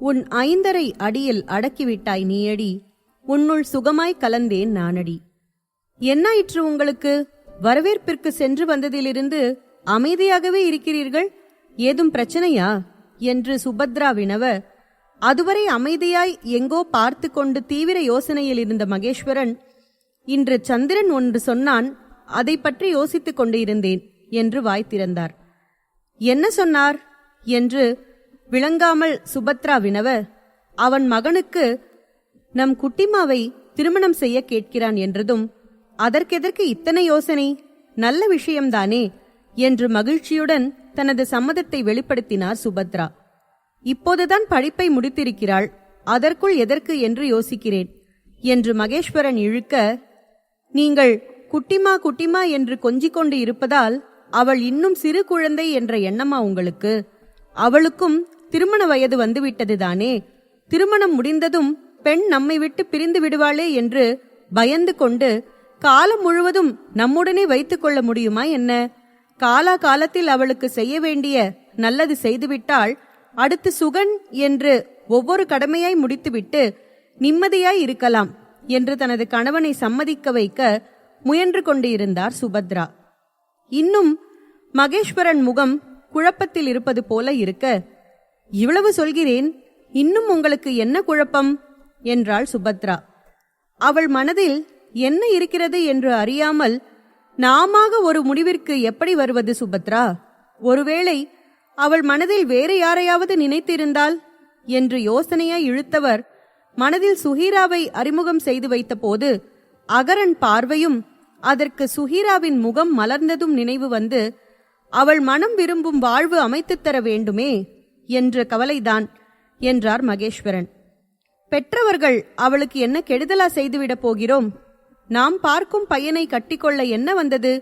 உன் 5½ அடியில் அடக்கிவிட்டாய் நீயடி, உன்னுள் சுகமாய் கலந்தேன் நானடி. என்னாயிற்று உங்களுக்கு? வரவேற்பிற்கு சென்று வந்ததிலிருந்து அமைதியாகவே இருக்கிறீர்கள், ஏதும் பிரச்சனையா என்று சுபத்ரா வினவ, அதுவரை அமைதியாய் எங்கோ பார்த்து கொண்டு தீவிர யோசனையில் இருந்த மகேஸ்வரன், இன்று சந்திரன் ஒன்று சொன்னான், அதை பற்றி யோசித்துக் கொண்டு இருந்தேன் என்று வாய் திறந்தார். என்ன சொன்னார் என்று விளங்காமல் சுபத்ரா வினவ, அவன் மகனுக்கு நம் குட்டிமாவை திருமணம் செய்ய கேட்கிறான் என்றதும், அதற்கெதற்கு இத்தனை யோசனை, நல்ல விஷயம்தானே என்று மகிழ்ச்சியுடன் தனது சம்மதத்தை வெளிப்படுத்தினார் சுபத்ரா. இப்போதுதான் படிப்பை முடித்திருக்கிறாள், அதற்குள் எதற்கு என்று யோசிக்கிறேன் என்று மகேஸ்வரன் இழுக்க, நீங்கள் குட்டிமா குட்டிமா என்று கொஞ்சிக் கொண்டு இருப்பதால் அவள் இன்னும் சிறு குழந்தை என்ற எண்ணமா உங்களுக்கு? அவளுக்கும் திருமண வயது வந்துவிட்டதுதானே, திருமணம் முடிந்ததும் பெண் நம்மை விட்டு பிரிந்து விடுவாளே என்று பயந்து கொண்டு காலம் முழுவதும் நம்முடனே வைத்துக் கொள்ள முடியுமா என்ன? காலா காலத்தில் அவளுக்கு செய்ய வேண்டிய நல்லது செய்துவிட்டால் அடுத்து சுகன் என்று ஒவ்வொரு கடமையாய் முடித்துவிட்டு நிம்மதியாய் இருக்கலாம் என்று தனது கணவனை சம்மதிக்க வைக்க முயன்று கொண்டு இருந்தார் சுபத்ரா. இன்னும் மகேஸ்வரன் முகம் குழப்பத்தில் இருப்பது போல இருக்க, இவ்வளவு சொல்கிறேன், இன்னும் உங்களுக்கு என்ன குழப்பம் என்றாள் சுபத்ரா. அவள் மனதில் என்ன இருக்கிறது என்று அறியாமல் நாமாக ஒரு முடிவிற்கு எப்படி வருவது சுபத்ரா? ஒருவேளை அவள் மனதில் வேறு யாரையாவது நினைத்திருந்தால் என்று யோசனையாய் இழுத்தவர் மனதில் சுஹீராவை அறிமுகம் செய்து வைத்த போது அகரன் பார்வையும் அதற்கு சுஹீராவின் முகம் மலர்ந்ததும் நினைவு வந்து, அவள் மனம் விரும்பும் வாழ்வு அமைத்துத் தர வேண்டுமே என்ற கவலைதான் என்றார் மகேஸ்வரன். பெற்றவர்கள் அவளுக்கு என்ன கெடுதலா செய்துவிடப் போகிறோம்? நாம் பார்க்கும் பையனை கட்டிக்கொள்ள என்ன வந்தது?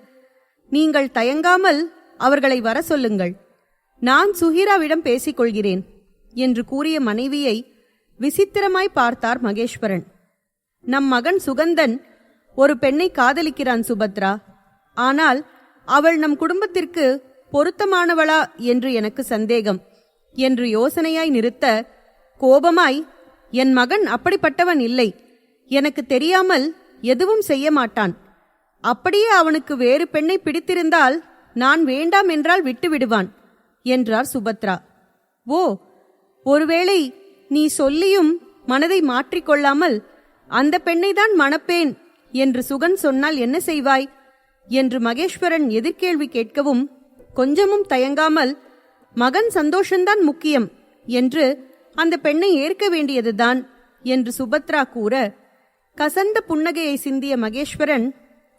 நீங்கள் தயங்காமல் அவர்களை வர சொல்லுங்கள், நான் சுஹீராவிடம் பேசிக்கொள்கிறேன் என்று கூறிய மனைவியை விசித்திரமாய் பார்த்தார் மகேஸ்வரன். நம் மகன் சுகந்தன் ஒரு பெண்ணை காதலிக்கிறான் சுபத்ரா, ஆனால் அவள் நம் குடும்பத்திற்கு பொருத்தமானவளா என்று எனக்கு சந்தேகம் என்று யோசனையாய் நிறுத்த, கோபமாய், என் மகன் அப்படிப்பட்டவன் இல்லை, எனக்கு தெரியாமல் எதுவும் செய்ய மாட்டான், அப்படியே அவனுக்கு வேறு பெண்ணை பிடித்திருந்தால் நான் வேண்டாம் என்றால் விட்டு விடுவான் என்றார் சுபத்ரா. ஓ, ஒருவேளை நீ சொல்லியும் மனதை மாற்றிக்கொள்ளாமல் அந்த பெண்ணைதான் மணப்பேன் என்று சுகன் சொன்னால் என்ன செய்வாய் என்று மகேஸ்வரன் எதிர்கேள்வி கேட்கவும், கொஞ்சமும் தயங்காமல், மகன் சந்தோஷந்தான் முக்கியம் என்று அந்த பெண்ணை ஏற்க வேண்டியதுதான் என்று சுபத்ரா கூற, கசந்த புன்னகையை சிந்திய மகேஸ்வரன்,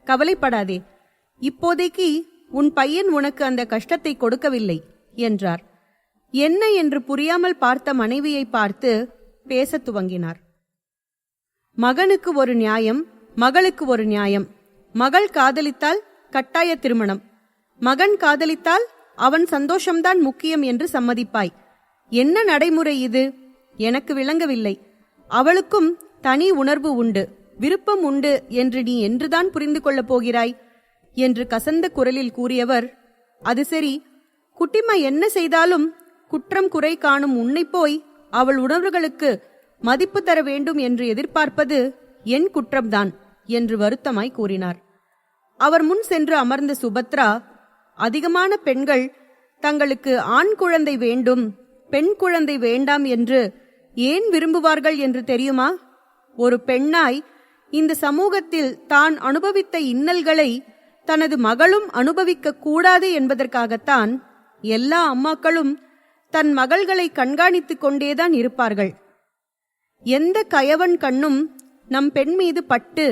கவலைப்படாதே, இப்போதைக்கு உன் பையன் உனக்கு அந்த கஷ்டத்தை கொடுக்கவில்லை என்றார். என்ன என்று புரியாமல் பார்த்த மனைவியை பார்த்து பேசத் துவங்கினார். மகனுக்கு ஒரு நியாயம், மகளுக்கு ஒரு நியாயம். மகள் காதலித்தால் கட்டாய திருமணம், மகன் காதலித்தால் அவன் சந்தோஷம்தான் முக்கியம் என்று சம்மதிப்பாய். என்ன நடைமுறை இது? எனக்கு விளங்கவில்லை. அவளுக்கும் தனி உணர்வு உண்டு, விருப்பம் உண்டு என்று நீ என்றுதான் புரிந்து கொள்ளப் போகிறாய் என்று கசந்த குரலில் கூறியவர், அது சரி, குட்டிமா என்ன செய்தாலும் குற்றம் குறை காணும் உன்னை போய் அவள் உணர்வுகளுக்கு மதிப்பு தர வேண்டும் என்று எதிர்பார்ப்பது என் குற்றம்தான் என்று வருத்தமாய் கூறினார். அவர் முன் சென்று அமர்ந்த சுபத்ரா, அதிகமான பெண்கள் தங்களுக்கு ஆண் குழந்தை வேண்டும், பெண் குழந்தை வேண்டாம் என்று ஏன் விரும்புவார்கள் என்று தெரியுமா? ஒரு பெண்ணாய் இந்த சமூகத்தில் தான் அனுபவித்த இன்னல்களை தனது மகளும் அனுபவிக்க கூடாது என்பதற்காகத்தான் எல்லா அம்மாக்களும் தன் மகள்களை கண்காணித்துக் கொண்டேதான் இருப்பார்கள். எந்த கயவன் கண்ணும் நம் பெண் மீது பட்டு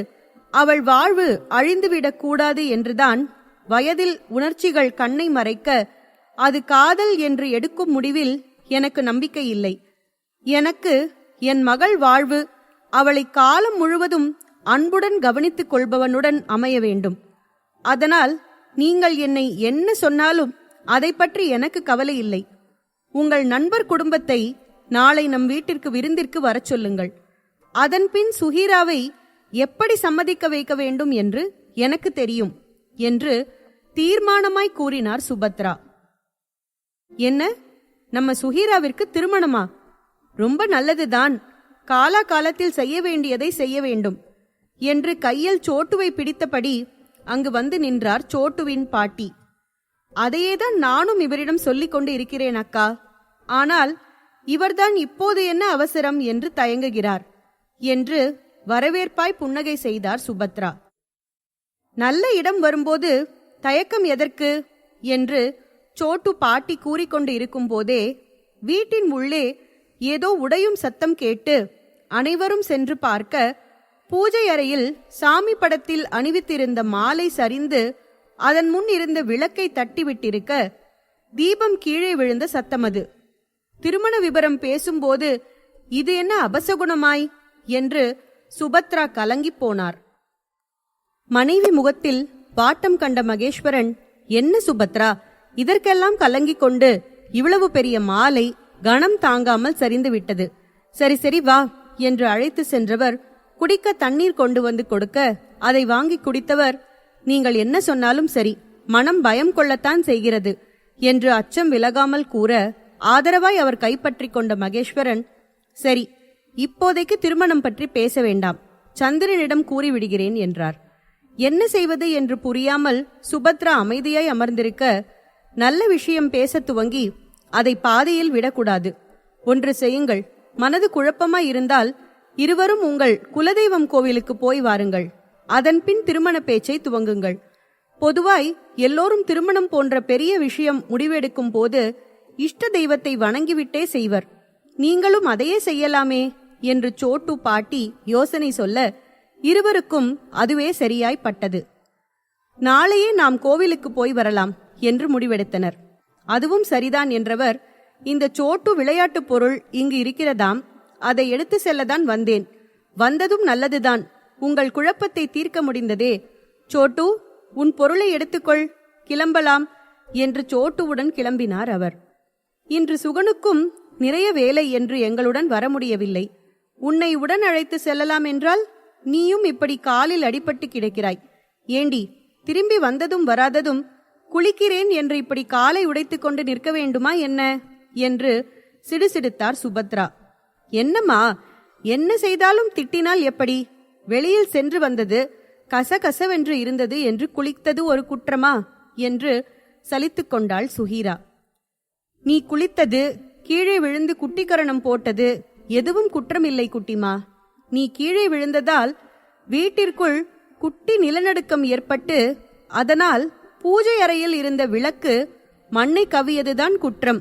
அவள் வாழ்வு அழிந்துவிடக் கூடாது என்றுதான் வயதில் உணர்ச்சிகள் கண்ணை மறைக்க அது காதல் என்று எடுக்கும் முடிவில் எனக்கு நம்பிக்கை இல்லை. எனக்கு என் மகள் வாழ்வு அவளை காலம் முழுவதும் அன்புடன் கவனித்துக் கொள்பவனுடன் அமைய வேண்டும். அதனால் நீங்கள் என்னை என்ன சொன்னாலும் அதை பற்றி எனக்கு கவலை இல்லை. உங்கள் நண்பர் குடும்பத்தை நாளை நம் வீட்டிற்கு விருந்திற்கு வரச் சொல்லுங்கள். அதன்பின் சுஹீராவை எப்படி சம்மதிக்க வைக்க வேண்டும் என்று எனக்கு தெரியும் என்று தீர்மானமாய் கூறினார் சுபத்ரா. என்ன, நம்ம சுஹீராவிற்கு திருமணமா? ரொம்ப நல்லதுதான். காலா காலத்தில் செய்ய வேண்டியதை செய்ய வேண்டும் என்று கையில் சோட்டுவை பிடித்தபடி அங்கு வந்து நின்றார் சோட்டுவின் பாட்டி. அதையேதான் நானும் இவரிடம் சொல்லிக் கொண்டு இருக்கிறேன் அக்கா. ஆனால் இவர்தான் இப்போது என்ன அவசரம் என்று தயங்குகிறார் என்று வரவேற்பாய் புன்னகை செய்தார் சுபத்ரா. நல்ல இடம் வரும்போது தயக்கம் எதற்கு என்று சோட்டு பாட்டி கூறிக்கொண்டு இருக்கும் போதே வீட்டின் உள்ளே ஏதோ உடையும் சத்தம் கேட்டு அனைவரும் சென்று பார்க்க பூஜை அறையில் சாமி படத்தில் அணிவித்திருந்த மாலை சரிந்து அதன் முன் இருந்த விளக்கை தட்டிவிட்டிருக்க தீபம் கீழே விழுந்த சத்தமது. திருமண விபரம் பேசும்போது இது என்ன அபசகுணமாய் என்று சுபத்ரா கலங்கிப் போனார். மனைவி முகத்தில் வாட்டம் கண்ட மகேஸ்வரன், என்ன சுபத்ரா, இதற்கெல்லாம் கலங்கிக் கொண்டு? இவ்வளவு பெரிய மாலை கணம் தாங்காமல் சரிந்து விட்டது. சரி சரி வா என்று அழைத்து சென்றவர் குடிக்க தண்ணீர் கொண்டு வந்து கொடுக்க அதை வாங்கி குடித்தவர், நீங்கள் என்ன சொன்னாலும் சரி, மனம் பயம் கொள்ளத்தான் செய்கிறது என்று அச்சம் விலகாமல் கூற ஆதரவாய் அவர் கைப்பற்றி கொண்ட மகேஸ்வரன், சரி, இப்போதைக்கு திருமணம் பற்றி பேச வேண்டாம், சந்திரனிடம் கூறிவிடுகிறேன் என்றார். என்ன செய்வது என்று புரியாமல் சுபத்ரா அமைதியாய் அமர்ந்திருக்க, நல்ல விஷயம் பேச துவங்கி அதை பாதியில் விடக்கூடாது. ஒன்று செய்யுங்கள், மனது குழப்பமாய் இருந்தால் இருவரும் உங்கள் குலதெய்வம் கோவிலுக்கு போய் வாருங்கள். அதன்பின் திருமண பேச்சை துவங்குங்கள். பொதுவாய் எல்லோரும் திருமணம் போன்ற பெரிய விஷயம் முடிவெடுக்கும் போது இஷ்ட தெய்வத்தை வணங்கிவிட்டே செய்வர். நீங்களும் அதையே செய்யலாமே என்று சோட்டு பாட்டி யோசனை சொல்ல இருவருக்கும் அதுவே சரியாய்ப்பட்டது. நாளையே நாம் கோவிலுக்கு போய் வரலாம் என்று முடிவெடுத்தனர். அதுவும் சரிதான் என்றவர், இந்த சோட்டு விளையாட்டு பொருள் இங்கு இருக்கிறதாம், அதை எடுத்து செல்லதான் வந்தேன். வந்ததும் நல்லதுதான், உங்கள் குழப்பத்தை தீர்க்க முடிந்ததே. சோட்டு, உன் பொருளை எடுத்துக்கொள், கிளம்பலாம் என்று சோட்டுவுடன் கிளம்பினார் அவர். இன்று சுகனுக்கும் நிறைய வேலை என்று எங்களுடன் வர முடியவில்லை. உன்னை உடன் அழைத்து செல்லலாம் என்றால் நீயும் இப்படி காலில் அடிபட்டு கிடக்கிறாய். ஏண்டி, திரும்பி வந்ததும் வராததும் குளிக்கிறேன் என்று இப்படி காலை உடைத்துக் கொண்டு நிற்க வேண்டுமா என்ன என்று சிடுசிடுத்தார் சுபத்ரா. என்னம்மா, என்ன செய்தாலும் திட்டினால் எப்படி? வெளியில் சென்று வந்தது கசகசவென்று இருந்தது என்று குளித்தது ஒரு குற்றமா என்று சலித்துக் கொண்டாள் சுஹீரா. நீ குளித்தது, கீழே விழுந்து குட்டிக்கரணம் போட்டது எதுவும் குற்றமில்லை குட்டிமா. நீ கீழே விழுந்ததால் வீட்டிற்குள் குட்டி நிலநடுக்கம் ஏற்பட்டு அதனால் பூஜை அறையில் இருந்த விளக்கு மண்ணை கவியதுதான் குற்றம்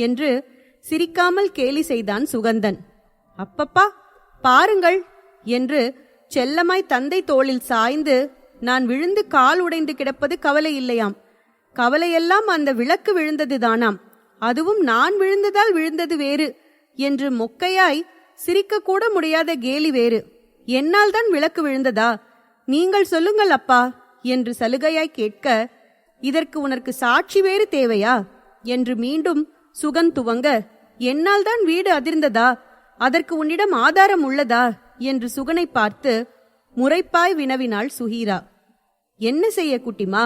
என்று சிரிக்காமல் கேலி செய்தான் சுகந்தன். அப்பப்பா, பாருங்கள் என்று செல்லமாய் தந்தை தோளில் சாய்ந்து, நான் விழுந்து கால் உடைந்து கிடப்பது கவலை இல்லையாம், கவலையெல்லாம் அந்த விளக்கு விழுந்ததுதானாம், அதுவும் நான் விழுந்ததால் விழுந்தது வேறு என்று மொக்கையாய் சிரிக்கக்கூட முடியாத கேலி வேறு. என்னால் தான் விளக்கு விழுந்ததா? நீங்கள் சொல்லுங்கள் அப்பா என்று சலுகையாய் கேட்க, இதற்கு உனக்கு சாட்சி வேறு தேவையா என்று மீண்டும் சுகன் துவங்க, என்னால் தான் வீடு அதிர்ந்ததா, அதற்கு உன்னிடம் ஆதாரம் உள்ளதா என்று சுகனை பார்த்து முறைப்பாய் வினவினாள் சுஹீரா. என்ன செய்ய குட்டிமா,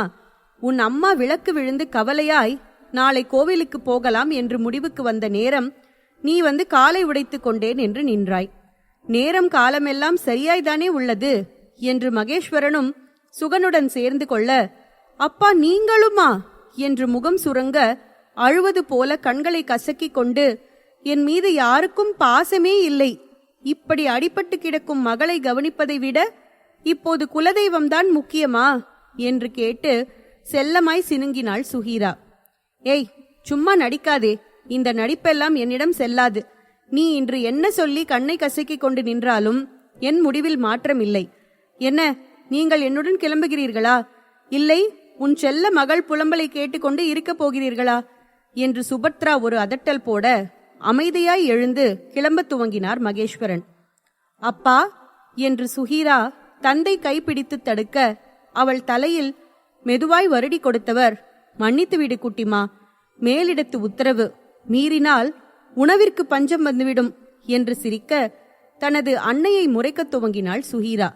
உன் அம்மா விளக்கு விழுந்து கவலையாய் நாளை கோவிலுக்கு போகலாம் என்று முடிவுக்கு வந்த நேரம் நீ வந்து காலை உடைத்து கொண்டேன் என்று நின்றாய். நேரம் காலமெல்லாம் சரியாய்தானே உள்ளது என்று மகேஸ்வரனும் சுகனுடன் சேர்ந்து கொள்ள, அப்பா நீங்களுமா என்று முகம் சுருங்க அழுவது போல கண்களை கசக்கிக் கொண்டு, என் மீது யாருக்கும் பாசமே இல்லை, இப்படி அடிபட்டு கிடக்கும் மகளை கவனிப்பதை விட இப்போது குலதெய்வம்தான் முக்கியமா என்று கேட்டு செல்லமாய் சினுங்கினாள் சுஹீரா. ஏய், சும்மா நடிக்காதே, இந்த நடிப்பெல்லாம் என்னிடம் செல்லாது. நீ இன்று என்ன சொல்லி கண்ணை கசக்கிக் கொண்டு நின்றாலும் என் முடிவில் மாற்றமில்லை. என்ன, நீங்கள் என்னுடன் கிளம்புகிறீர்களா, இல்லை உன் செல்ல மகள் புலம்பலை கேட்டுக்கொண்டு இருக்கப் போகிறீர்களா என்று சுபத்ரா ஒரு அதட்டல் போட அமைதியாய் எழுந்து கிளம்ப துவங்கினார் மகேஸ்வரன். அப்பா என்று சுஹீரா தந்தை கைப்பிடித்து தடுக்க அவள் தலையில் மெதுவாய் வருடி கொடுத்தவர், மன்னித்துவிடு குட்டிமா, மேலிடத்து உத்தரவு, மீறினால் உணவிற்கு பஞ்சம் வந்துவிடும் என்று சிரிக்க தனது அன்னையை முறைக்கத் துவங்கினாள் சுஹீரா.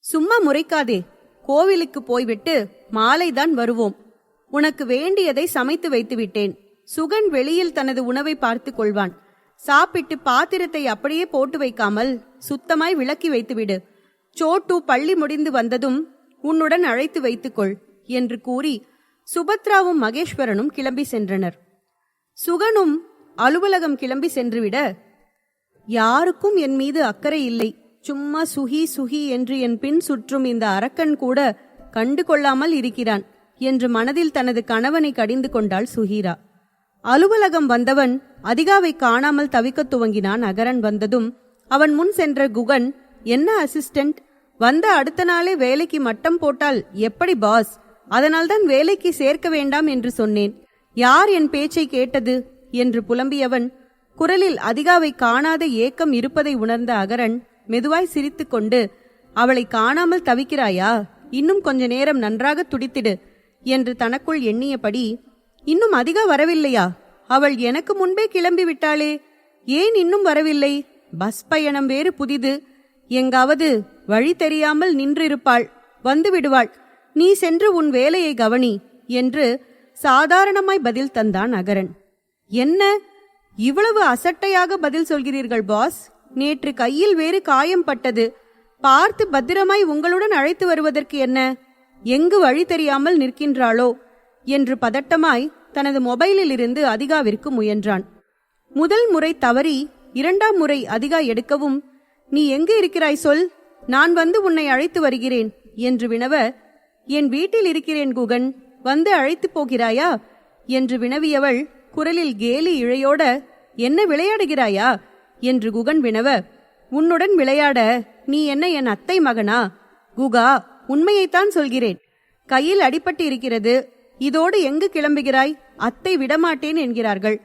சும்மா முறைக்காதே, கோவிலுக்கு போய்விட்டு மாலைதான் வருவோம். உனக்கு வேண்டியதை சமைத்து வைத்து விட்டேன். சுகன் வெளியில் தனது உணவை பார்த்து கொள்வான். சாப்பிட்டு பாத்திரத்தை அப்படியே போட்டு வைக்காமல் சுத்தமாய் விளக்கி வைத்துவிடு. சோட்டு பள்ளி முடிந்து வந்ததும் உன்னுடன் அழைத்து வைத்துக்கொள் என்று கூறி சுபத்ராவும் மகேஸ்வரனும் கிளம்பி சென்றனர். சுகனும் அலுவலகம் கிளம்பி சென்றுவிட, யாருக்கும் என் மீது அக்கறை இல்லை, சும்மா சுகி சுகி என்று என் பின் சுற்றும் இந்த அரக்கன் கூட கண்டு கொள்ளாமல் இருக்கிறான் என்று மனதில் தனது கணவனை கடிந்து கொண்டாள் சுஹீரா. அலுவலகம் வந்தவன் அதிகாவை காணாமல் தவிக்கத் துவங்கினான். அகரன் வந்ததும் அவன் முன் சென்ற குகன், என்ன அசிஸ்டன்ட், வந்த அடுத்த நாளே வேலைக்கு மட்டம் போட்டால் எப்படி பாஸ்? அதனால்தான் வேலைக்கு சேர்க்க வேண்டாம் என்று சொன்னேன். யார் என் பேச்சை கேட்டது என்று புலம்பியவன் குரலில் அதிகாவை காணாத ஏக்கம் இருப்பதை உணர்ந்த அகரன் மெதுவாய் சிரித்துக்கொண்டு, அவளை காணாமல் தவிக்கிறாயா? இன்னும் கொஞ்ச நேரம் நன்றாக துடித்திடு என்று தனக்குள் எண்ணியபடி, இன்னும் அதிகா வரவில்லையா? அவள் எனக்கு முன்பே கிளம்பி விட்டாளே, ஏன் இன்னும் வரவில்லை? பஸ் பயணம் வேறு புதிது, எங்காவது வழி தெரியாமல் நின்றிருப்பாள், வந்து விடுவாள். நீ சென்று உன் வேலையை கவனி என்று சாதாரணமாய் பதில் தந்தான் அகரன். என்ன இவ்வளவு அசட்டையாக பதில் சொல்கிறீர்கள் பாஸ்? நேற்று கையில் வேறு காயம் பட்டது, பார்த்து பத்திரமாய் உங்களுடன் அழைத்து வருவதற்கு என்ன? எங்கு வழி தெரியாமல் நிற்கின்றாளோ என்று பதட்டமாய் தனது மொபைலில் இருந்து அதிகாவிற்கு முயன்றான். முதல் முறை தவறி இரண்டாம் முறை அதிகா எடுக்கவும், நீ எங்கு இருக்கிறாய் சொல், நான் வந்து உன்னை அழைத்து வருகிறேன் என்று வினவ, என் வீட்டில் இருக்கிறேன் குகன், வந்து அழைத்து போகிறாயா என்று வினவியவள் குரலில் கேலி இழையோட, என்ன விளையாடுகிறாயா என்று குகன் வினவ, உன்னுடன் விளையாட நீ என்ன என் அத்தை மகனா? குகா, உண்மையைத்தான் சொல்கிறேன், கையில் அடிபட்டு இருக்கிறது, இதோடு எங்கு கிளம்புகிறாய்? அத்தை விடமாட்டேன் என்கிறார்கள்.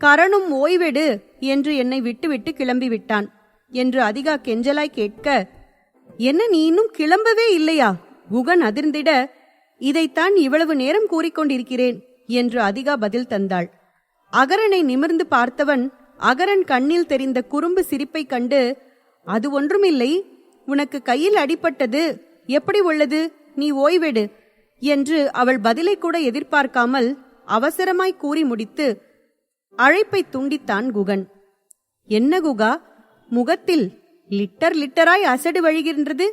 கரணும் ஓய்வெடு என்று என்னை விட்டுவிட்டு கிளம்பி விட்டான் என்று அதிகா கெஞ்சலாய் கேட்க, என்ன நீ இன்னும் கிளம்பவே இல்லையா? குகன் அதிர்ந்திட, இதைத்தான் இவ்வளவு நேரம் கூறிக்கொண்டிருக்கிறேன் என்று அதிகா பதில் தந்தாள். அகரனை நிமிர்ந்து பார்த்தவன் அகரன் கண்ணில் தெரிந்த குறும்பு சிரிப்பை கண்டு, அது ஒன்றுமில்லை, உனக்கு கையில் அடிபட்டது எப்படி உள்ளது, நீ ஓய்வெடு என்று அவள் பதிலை கூட எதிர்பார்க்காமல் அவசரமாய் கூறி முடித்து அழைப்பை துண்டித்தான் குகன். என்ன குகா, முகத்தில் லிட்டர் லிட்டராய் அசடு வழிகின்றது.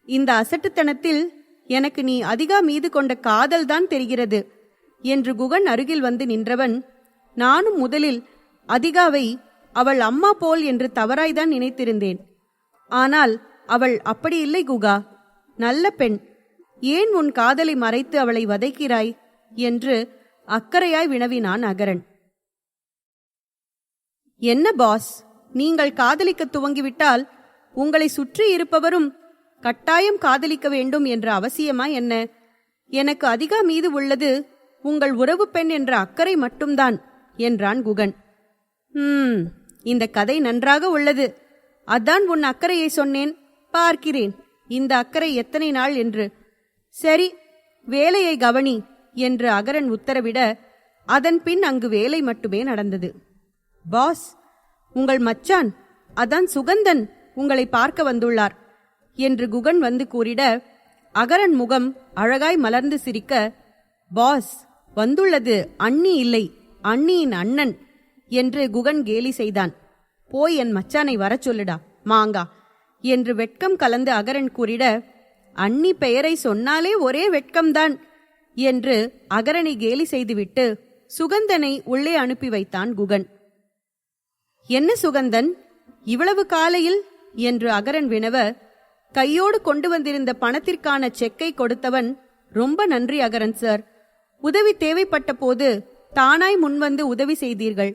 இந்த அசட்டுத்தனத்தில் எனக்கு நீ அதிகா மீது கொண்ட காதல்தான் தெரிகிறது என்று குகன் அருகில் வந்து நின்றவன், நானும் முதலில் அதிகாவை அவள் அம்மா போல் என்று தவறாய்தான் நினைத்திருந்தேன். ஆனால் அவள் அப்படி இல்லை குகா, நல்ல பெண். ஏன் உன் காதலை மறைத்து அவளை வதைக்கிறாய் என்று அக்கறையாய் வினவினான் அகரன். என்ன பாஸ், நீங்கள் காதலிக்க துவங்கிவிட்டால் உங்களை சுற்றி இருப்பவரும் கட்டாயம் காதலிக்க வேண்டும் என்ற அவசியமா என்ன? எனக்கு அதிகா மீது உள்ளது உங்கள் உறவு பெண் என்ற அக்கறை மட்டும்தான் என்றான் குகன். இந்த கதை நன்றாக உள்ளது, அதான் உன் அக்கறையை சொன்னேன். பார்க்கிறேன் இந்த அக்கறை எத்தனை நாள் என்று. சரி, வேலையை கவனி என்று அகரன் உத்தரவிட, அதன் பின் அங்கு வேலை மட்டுமே நடந்தது. பாஸ், உங்கள் மச்சான், அதான் சுகந்தன் உங்களை பார்க்க வந்துள்ளார் என்று குகன் வந்து கூறிட, அகரன் முகம் அழகாய் மலர்ந்து சிரிக்க, பாஸ், வந்துள்ளது அண்ணி இல்லை, அண்ணியின் அண்ணன் என்று குகன் கேலி செய்தான். போய் என் மச்சானை வரச் சொல்லுடா மாங்கா என்று வெட்கம் கலந்து அகரன் கூறிட, அண்ணி பெயரை சொன்னாலே ஒரே வெட்கம்தான் என்று அகரனை கேலி செய்துவிட்டு சுகந்தனை உள்ளே அனுப்பி வைத்தான் குகன். என்ன சுகந்தன், இவ்வளவு காலையில் என்று அகரன் வினவ, கையோடு கொண்டு வந்திருந்த பணத்திற்கான செக்கை கொடுத்தவன், ரொம்ப நன்றி அகரன் சார், உதவி தேவைப்பட்ட போது தானாய் முன்வந்து உதவி செய்தீர்கள்.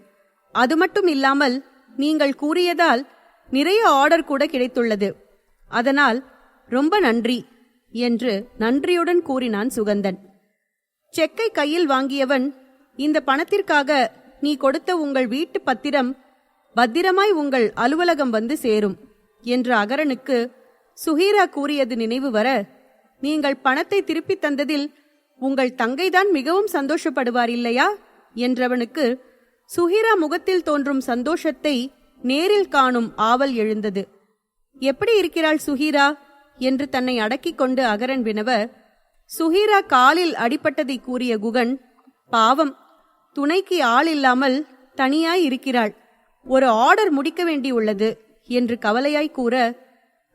அது மட்டும் இல்லாமல் நீங்கள் கூறியதால் நிறைய ஆர்டர் கூட கிடைத்துள்ளது, அதனால் ரொம்ப நன்றி என்று நன்றியுடன் கூறினான் சுகந்தன். செக்கை கையில் வாங்கியவன், இந்த பணத்திற்காக நீ கொடுத்த உங்கள் வீட்டு பத்திரம் பத்திரமாய் உங்கள் அலுவலகம் வந்து சேரும் என்று அகரனுக்கு சுஹீரா கூறியது நினைவு வர, நீங்கள் பணத்தை திருப்பி தந்ததில் உங்கள் தங்கைதான் மிகவும் சந்தோஷப்படுவார் இல்லையா என்றவனுக்கு சுஹீரா முகத்தில் தோன்றும் சந்தோஷத்தை நேரில் காணும் ஆவல் எழுந்தது. எப்படி இருக்கிறாள் சுஹீரா என்று தன்னை அடக்கிக் கொண்டு அகரன் வினவ, சுஹீரா காலில் அடிபட்டதை கூறிய குகன், பாவம், துணைக்கு ஆள் இல்லாமல் தனியாய் இருக்கிறாள். ஒரு ஆர்டர் முடிக்க வேண்டியுள்ளது என்று கவலையாய் கூற,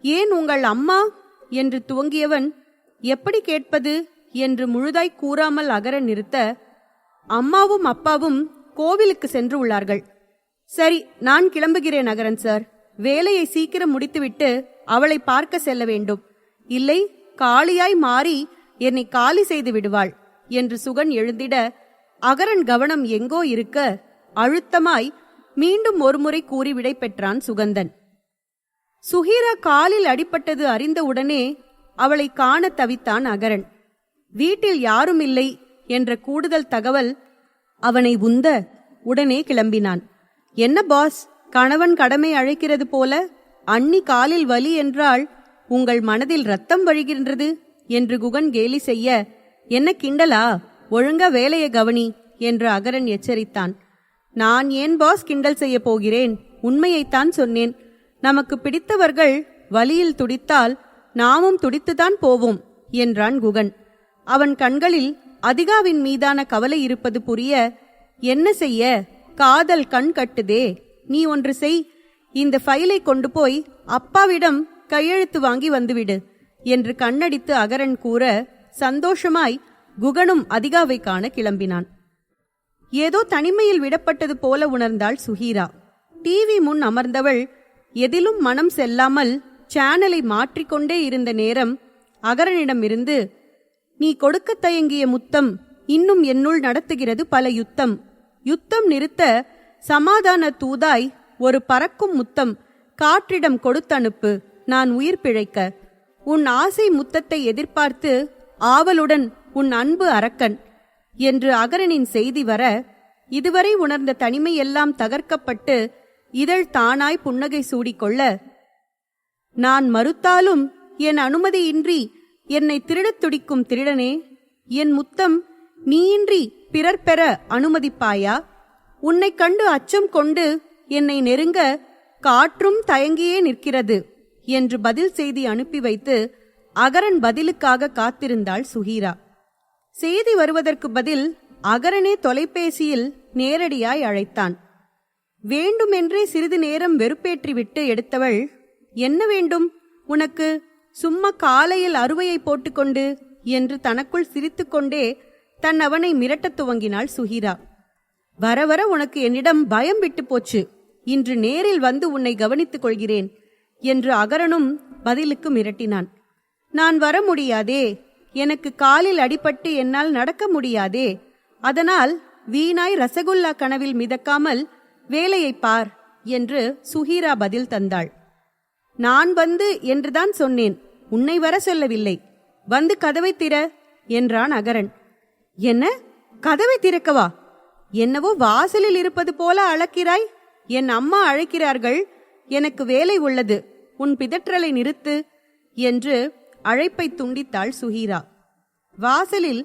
ஏன் உங்கள் அம்மா என்று துவங்கியவன் எப்படி கேட்பது என்று முழுதாய் கூறாமல் அகரன் நிறுத்த, அம்மாவும் அப்பாவும் கோவிலுக்கு சென்று உள்ளார்கள். சரி, நான் கிளம்புகிறேன் அகரன் சார். வேலையை சீக்கிரம் முடித்துவிட்டு அவளை பார்க்க செல்ல வேண்டும். இல்லை, காளியாய் மாறி என்னை காலி செய்து விடுவாள் என்று சுகன் எழுந்திட, அகரன் கவனம் எங்கோ இருக்க அழுத்தமாய் மீண்டும் ஒருமுறை கூறி விடை பெற்றான் சுகந்தன். சுஹீரா காலில் அடிபட்டது அறிந்தவுடனே அவளை காண தவித்தான் அகரன். வீட்டில் யாரும் இல்லை என்ற கூடுதல் தகவல் அவனை உந்த உடனே கிளம்பினான். என்ன பாஸ், கணவன் கடமை அழைக்கிறது போல அண்ணி காலில் வலி என்றால் உங்கள் மனதில் ரத்தம் வழிகின்றது என்று குகன் கேலி செய்ய, என்ன கிண்டலா, ஒழுங்கா வேலையை கவனி என்று அகரன் எச்சரித்தான். நான் ஏன் பாஸ் கிண்டல் செய்ய போகிறேன், உண்மையைத்தான் சொன்னேன். நமக்கு பிடித்தவர்கள் வலியில் துடித்தால் நாமும் துடித்துதான் போவோம் என்றான் குகன். அவன் கண்களில் அதிகாவின் மீதான கவலை இருப்பது புரிய, என்ன செய்ய, காதல் கண் கட்டுதே, நீ ஒன்று செய், இந்த ஃபைலை கொண்டு போய் அப்பாவிடம் கையெழுத்து வாங்கி வந்துவிடு என்று கண்ணடித்து அகரன் கூற, சந்தோஷமாய் குகனும் அதிகாவை காண கிளம்பினான். ஏதோ தனிமையில் விடப்பட்டது போல உணர்ந்தாள் சுஹீரா. டிவி முன் அமர்ந்தவள் எதிலும் மனம் செல்லாமல் சேனலை மாற்றிக்கொண்டே இருந்த நேரம் அகரனிடமிருந்து, நீ கொடுக்க தயங்கிய முத்தம் இன்னும் என்னுள் நடத்துகிறது பல யுத்தம். யுத்தம் நிறுத்த சமாதான தூதாய் ஒரு பறக்கும் முத்தம் காற்றிடம் கொடுத்தனுப்பு, நான் உயிர் பிழைக்க. உன் ஆசை முத்தத்தை எதிர்பார்த்து ஆவலுடன் உன் அன்பு அரக்கன் என்று அகரனின் செய்தி வர, இதுவரை உணர்ந்த தனிமையெல்லாம் தகர்க்கப்பட்டு இதழ் தானாய் புன்னகை சூடிக்கொள்ள, நான் மறுத்தாலும் என் அனுமதியின்றி என்னை திருடத் துடிக்கும் திருடனே, என் முத்தம் நீயின்றி பிறர் பெற அனுமதிப்பாயா? உன்னை கண்டு அச்சம் கொண்டு என்னை நெருங்க காற்றும் தயங்கியே நிற்கிறது என்று பதில் செய்தி அனுப்பி வைத்து அகரன் பதிலுக்காக காத்திருந்தாள் சுஹீரா. செய்தி வருவதற்கு பதில் அகரனே தொலைபேசியில் நேரடியாய் அழைத்தான். வேண்டுமென்றே சிறிது நேரம் வெறுப்பேற்றிவிட்டு எடுத்தவள், என்ன வேண்டும் உனக்கு, சும்மா காலையில் அறுவையை போட்டுக்கொண்டு என்று தனக்குள் சிரித்துக்கொண்டே தன் அவனை மிரட்டத் துவங்கினாள் சுஹீரா. வர வர உனக்கு என்னிடம் பயம் விட்டு போச்சு, இன்று நேரில் வந்து உன்னை கவனித்துக் கொள்கிறேன் என்று அகரனும் பதிலுக்கு மிரட்டினான். நான் வர முடியாதே, எனக்கு காலில் அடிபட்டு என்னால் நடக்க முடியாதே, அதனால் வீணாய் ரசகுல்லா கனவில் மிதக்காமல் வேலையை பார் என்று சுஹீரா பதில் தந்தாள். நான் வந்து என்றுதான் சொன்னேன், உன்னை வர சொல்லவில்லை. வந்து கதவை திற என்றான் அகரன். என்ன, கதவை திறக்கவா? என்னவோ வாசலில் இருப்பது போல அழைக்கிறாய். என் அம்மா அழைக்கிறார்கள், எனக்கு வேலை உள்ளது, உன் பிதற்றலை நிறுத்து என்று அழைப்பை துண்டித்தாள் சுஹீரா. வாசலில்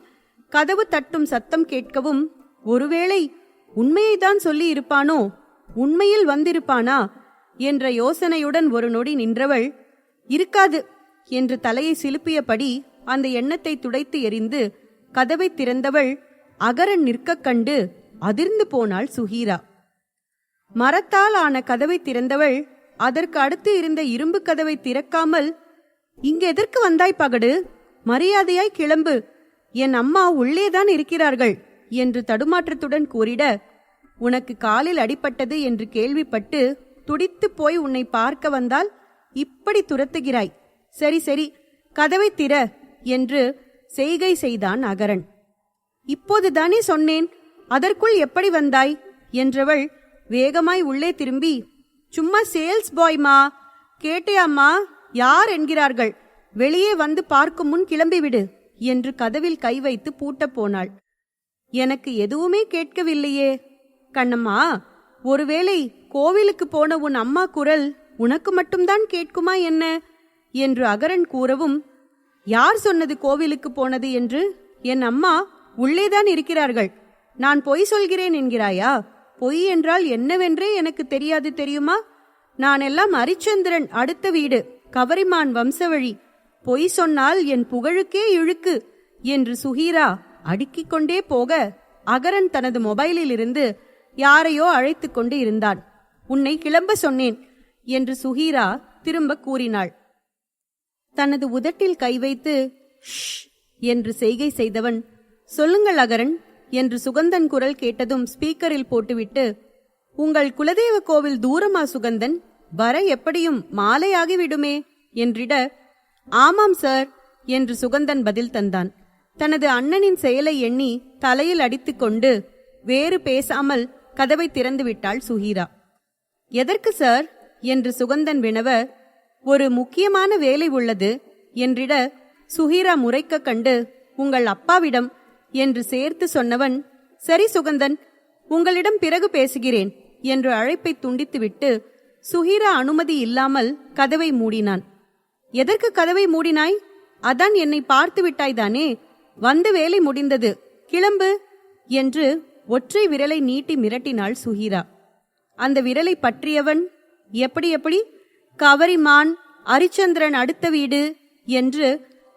கதவு தட்டும் சத்தம் கேட்கவும், ஒருவேளை உண்மையைதான் சொல்லி இருப்பானோ, உண்மையில் வந்திருப்பானா என்ற யோசனையுடன் ஒரு நொடி நின்றவள், இருக்காது என்று தலையை சிலுப்பியபடி அந்த எண்ணத்தை துடைத்து எறிந்து கதவை திறந்தவள் அகரன் நிற்கக் கண்டு அதிர்ந்து போனாள் சுஹீரா. மரத்தால் ஆன கதவை திறந்தவள் அதற்கு அடுத்து இருந்த இரும்பு கதவை திறக்காமல், இங்கு எதற்கு வந்தாய் பகடு, மரியாதையாய் கிளம்பு, என் அம்மா உள்ளேதான் இருக்கிறார்கள் என்று தடுமாற்றத்துடன் கூறிட, உனக்கு காலில் அடிபட்டது என்று கேள்விப்பட்டு துடித்து போய் உன்னை பார்க்க வந்தால் இப்படி துரத்துகிறாய். சரி சரி, கதவை திற என்று செய்கை செய்தான் அகரன். இப்போதுதானே சொன்னேன், அதற்குள் எப்படி வந்தாய் என்றவள் வேகமாய் உள்ளே திரும்பி, சும்மா சேல்ஸ் பாய்மா, கேட்டியாம்மா, யார் என்கிறார்கள், வெளியே வந்து பார்க்கும் முன் கிளம்பிவிடு என்று கதவில் கை வைத்து பூட்டப் போனாள். எனக்கு எதுவுமே கேட்கவில்லையே கண்ணம்மா, ஒருவேளை கோவிலுக்கு போன உன் அம்மா குரல் உனக்கு மட்டும்தான் கேட்குமா என்ன என்று அகரன் கூறவும், யார் சொன்னது கோவிலுக்கு போனது என்று? என் அம்மா உள்ளேதான் இருக்கிறார்கள். நான் பொய் சொல்கிறேன் என்கிறாயா? பொய் என்றால் என்னவென்றே எனக்கு தெரியாது தெரியுமா? நான் எல்லாம் அரிச்சந்திரன் அடுத்த வீடு, கவரிமான் வம்சவழி. பொய் சொன்னால் என் புகழுக்கே இழுக்கு என்று சுஹீரா அடுக்கிக் கொண்டே போக அகரன் தனது மொபைலில் இருந்து யாரையோ அழைத்து கொண்டு இருந்தான். உன்னை கிளம்ப சொன்னேன் என்று சுஹீரா திரும்ப கூறினாள். தனது உதட்டில் கை வைத்து ஷ் என்று செய்கை செய்தவன், சொல்லுங்கள் அகரன் என்று சுகந்தன் குரல் கேட்டதும் ஸ்பீக்கரில் போட்டுவிட்டு, உங்கள் குலதெய்வ கோவில் தூரமா சுகந்தன்? வர எப்படியும் மாலையாகிவிடுமே என்றிட, ஆமாம் சார் என்று சுகந்தன் பதில் தந்தான். தனது அண்ணனின் செயலை எண்ணி தலையில் அடித்துக்கொண்டு வேறு பேசாமல் கதவை திறந்து விட்டாள் சுஹீரா. எதற்கு சார் என்று சுகந்தன் வினவ, ஒரு முக்கியமான வேலை உள்ளது என்றிட, சுஹீரா முறைக்க கண்டு, உங்கள் அப்பாவிடம் என்று சேர்த்து சொன்னவன், சரி சுகந்தன், உங்களிடம் பிறகு பேசுகிறேன் என்று அழைப்பை துண்டித்துவிட்டு சுஹீரா அனுமதி இல்லாமல் கதவை மூடினான். எதற்கு கதவை மூடினாய்? அதான் என்னை பார்த்து விட்டாய்தானே, வந்த வேலை முடிந்தது, கிளம்பு என்று ஒற்றை விரலை நீட்டி மிரட்டினாள் சுஹீரா. அந்த விரலை பற்றியவன், எப்படி எப்படி, கவரிமான், அரிச்சந்திரன் அடுத்த வீடு என்று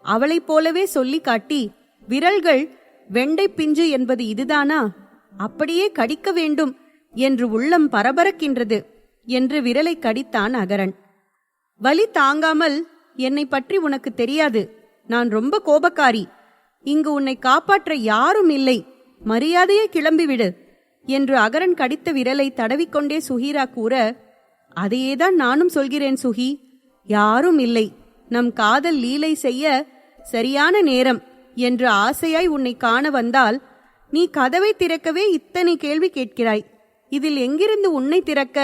அவளைப் போலவே சொல்லி காட்டி, விரல்கள் வெண்டை பிஞ்சு என்பது இதுதானா, அப்படியே கடிக்க வேண்டும் என்று உள்ளம் பரபரக்கின்றது என்று விரலை கடித்தான் அகரன். வலி தாங்காமல், என்னை பற்றி உனக்கு தெரியாது, நான் ரொம்ப கோபக்காரி, இங்கு உன்னை காப்பாற்ற யாரும் இல்லை, மரியாதையே கிளம்பிவிடு என்று அகரன் கடித்த விரலை தடவிக்கொண்டே சுஹீரா கூற, அதையேதான் நானும் சொல்கிறேன் சுஹி, யாரும் இல்லை, நம் காதல் லீலை செய்ய சரியான நேரம் என்று ஆசையாய் உன்னை காண வந்தால் நீ கதவை திறக்கவே இத்தனை கேள்வி கேட்கிறாய், இதில் எங்கிருந்து உன்னை திறக்க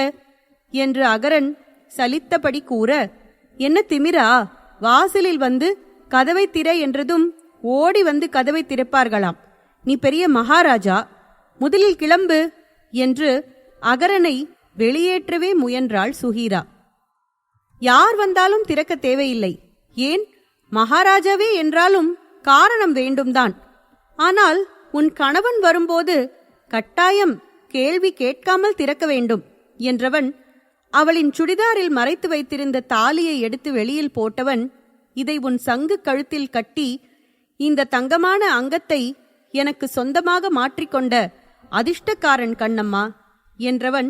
என்று அகரன் சலித்தபடி கூற, என்ன திமிரா, வாசலில் வந்து கதவை திற என்றதும் ஓடி வந்து கதவை திறப்பார்களாம், நீ பெரிய மகாராஜா, முதலில் கிளம்பு என்று அகரனை வெளியேற்றவே முயன்றாள் சுஹீரா. யார் வந்தாலும் திறக்க தேவையில்லை, ஏன் மகாராஜாவே என்றாலும் காரணம் வேண்டும்தான், ஆனால் உன் கணவன் வரும்போது கட்டாயம் கேள்வி கேட்காமல் திறக்க வேண்டும் என்றவன் அவளின் சுடிதாரில் மறைத்து வைத்திருந்த தாலியை எடுத்து வெளியில் போட்டவன், இதை உன் சங்கு கழுத்தில் கட்டி இந்த தங்கமான அங்கத்தை எனக்கு சொந்தமாக மாற்றிக்கொண்ட அதிர்ஷ்டக்காரன் கண்ணம்மா என்றவன்